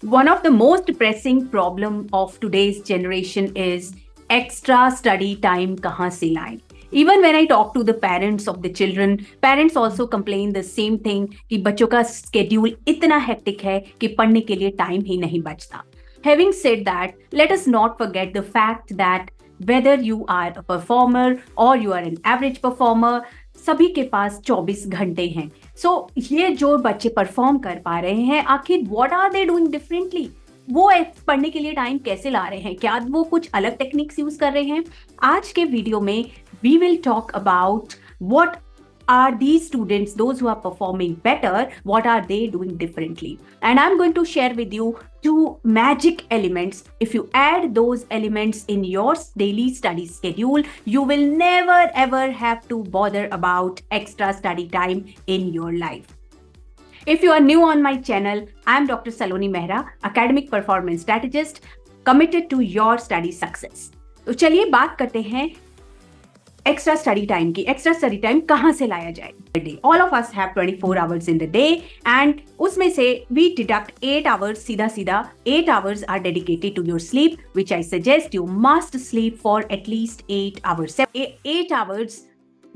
One of the most pressing problem of today's generation is extra study time kahan se laएं. Even when I talk to the parents of the children, parents also complain the same thing कि बच्चों का schedule इतना hectic है कि पढ़ने के लिए time ही नहीं बचता. Having said that, let us not forget the fact that whether you are a performer or you are an average performer, सभी के पास 24 घंटे हैं. सो ये जो बच्चे परफॉर्म कर पा रहे हैं, आखिर what are they doing differently? वो पढ़ने के लिए टाइम कैसे ला रहे हैं? क्या वो कुछ अलग टेक्निक्स यूज कर रहे हैं? आज के वीडियो में we will talk about what are these students, those who are performing better, what are they doing differently? And I'm going to share with you two magic elements. If you add those elements in your daily study schedule, you will never ever have to bother about extra study time in your life. If you are new on my channel, I'm Dr. Saloni Mehra, academic performance strategist, committed to your study success. तो चलिए बात करते हैं extra study time की. Extra study time कहां से लाया जाए? They all of us have 24 hours in the day and उसमें से वी डिडक्ट 8 आवर्स. सीधा 8 hours are dedicated to your sleep, which I suggest you must sleep for at least 8 hours. 8 hours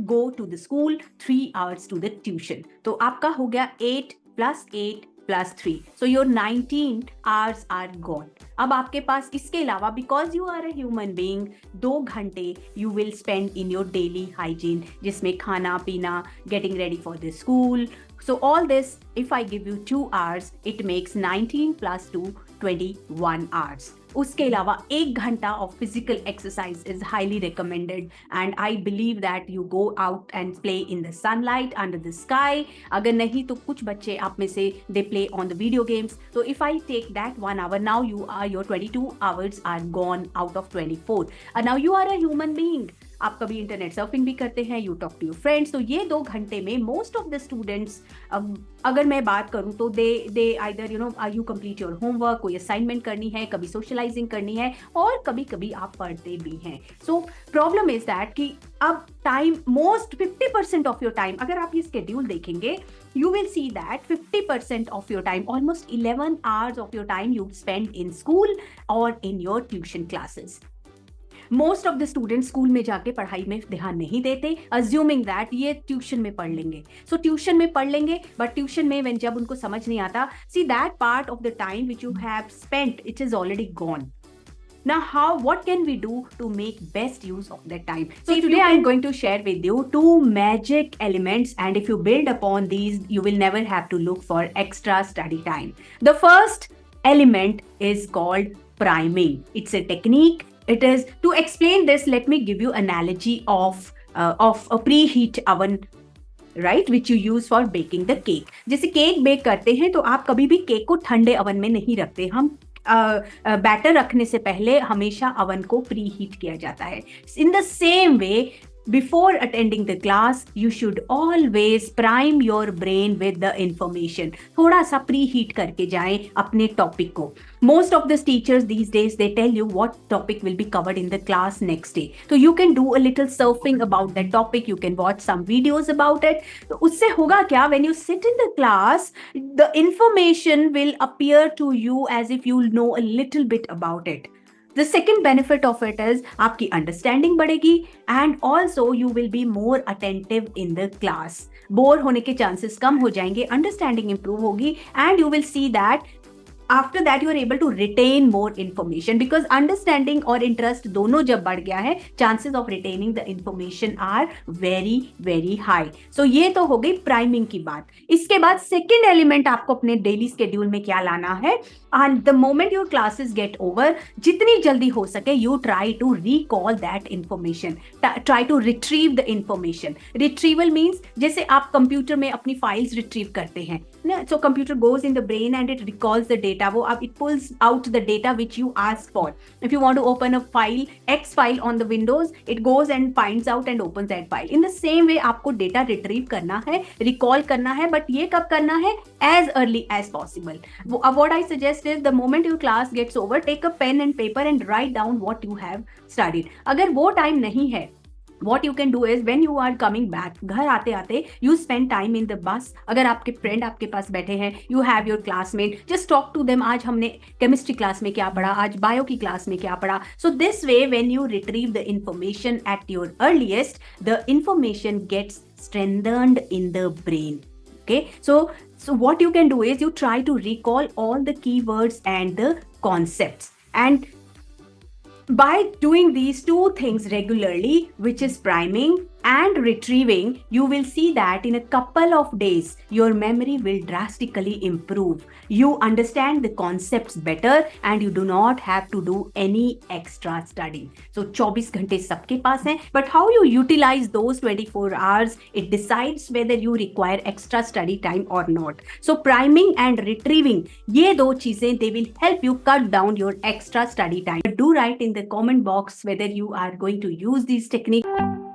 go to the school, 3 hours to the tuition. तो आपका हो गया 8 plus 8 plus 3. So your 19 hours are gone. अब आपके पास इसके अलावा because you are a human being, 2 घंटे you will spend in your daily hygiene, जिसमें खाना पीना, getting ready for the school. So all this, if I give you 2 hours, it makes 19 plus 2, 21 hours. उसके अलावा 1 घंटा of physical exercise is highly recommended and I believe that you go out and play in the sunlight under the sky. अगर नहीं तो कुछ बच्चे आप में से they play on the video games. तो if I take that 1 hour, now you are your 22 hours are gone out of 24. Now you are a human being. आप कभी इंटरनेट सर्फिंग भी करते हैं, you talk to your friends. तो ये 2 घंटे में मोस्ट ऑफ द स्टूडेंट्स, अगर मैं बात करूं तो they either you complete your homework, कोई असाइनमेंट करनी है, कभी सोशलाइजिंग करनी है और कभी कभी आप पढ़ते भी हैं. सो प्रॉब्लम इज दैट कि अब time most 50% of your time, अगर आप ये स्केड्यूल देखेंगे, you will see that 50% of your time, almost 11 hours of your time you spend in school or in your tuition classes. Most of the students school में जाके पढ़ाई में ध्यान नहीं देते, अज्यूमिंग दैट ये ट्यूशन में पढ़ लेंगे. सो ट्यूशन में पढ़ लेंगे, बट ट्यूशन में when जब उनको समझ नहीं आता, see that part of the time which you have spent, it is already gone. Now, what can we do to make best use of that time? So today I'm going to share with you 2 magic elements, and if you build upon these, you will never have to look for extra study time. The first element is called priming. It's a technique. It is, to explain this, let me give you analogy of a preheat oven, right, which you use for baking the cake. जैसे cake bake करते हैं तो आप कभी भी cake को ठंडे oven में नहीं रखते. हम बैटर रखने से पहले हमेशा अवन को प्री हीट किया जाता है. In the same way, before attending the class, you should always prime your brain with the information. थोड़ा सा preheat करके जाएं अपने टॉपिक को. Most of the teachers these days, they tell you what topic will be covered in the class next day. So you can do a little surfing about that topic. You can watch some videos about it. तो उससे होगा क्या? When you sit in the class, the information will appear to you as if you know a little bit about it. The second benefit of it is आपकी understanding बढ़ेगी and also you will be more attentive in the class. Bore होने के chances कम हो जाएंगे, understanding improve होगी and you will see that after that you are able to retain more information, because understanding और interest दोनों जब बढ़ गया है, chances of retaining the information are very very high. So ये तो हो गई प्राइमिंग की बात. इसके बाद second element आपको अपने daily schedule में क्या लाना है, and the moment your classes get over, जितनी जल्दी हो सके you try to recall that information, try to retrieve the information. Retrieval means जैसे आप कंप्यूटर में अपनी फाइल्स रिट्रीव करते हैं ना, so computer goes in the brain and it recalls the data. वो अब it pulls out the data which you ask for. If you want to open a file, X file on the Windows, it goes and finds out and opens that file. In the same way आपको data retrieve करना है, recall करना है, but ये कब करना है? As early as possible. What I suggest is the moment your class gets over, take a pen and paper and write down what you have studied. अगर वो time नहीं है, what you can do is when you are coming back, घर आते आते you spend time in the bus. अगर आपके friend आपके पास बैठे हैं, you have your classmate, just talk to them. आज हमने chemistry class में क्या पढ़ा, आज bio की class में क्या पढ़ा. So this way, when you retrieve the information at your earliest, the information gets strengthened in the brain. Okay, so what you can do is you try to recall all the keywords and the concepts, and by doing these two things regularly, which is priming and retrieving, you will see that in a couple of days, your memory will drastically improve. You understand the concepts better and you do not have to do any extra study. So 24 घंटे सबके पास हैं, but how you utilize those 24 hours, it decides whether you require extra study time or not. So priming and retrieving, ये दो चीजें, they will help you cut down your extra study time. Do write in the comment box whether you are going to use these techniques.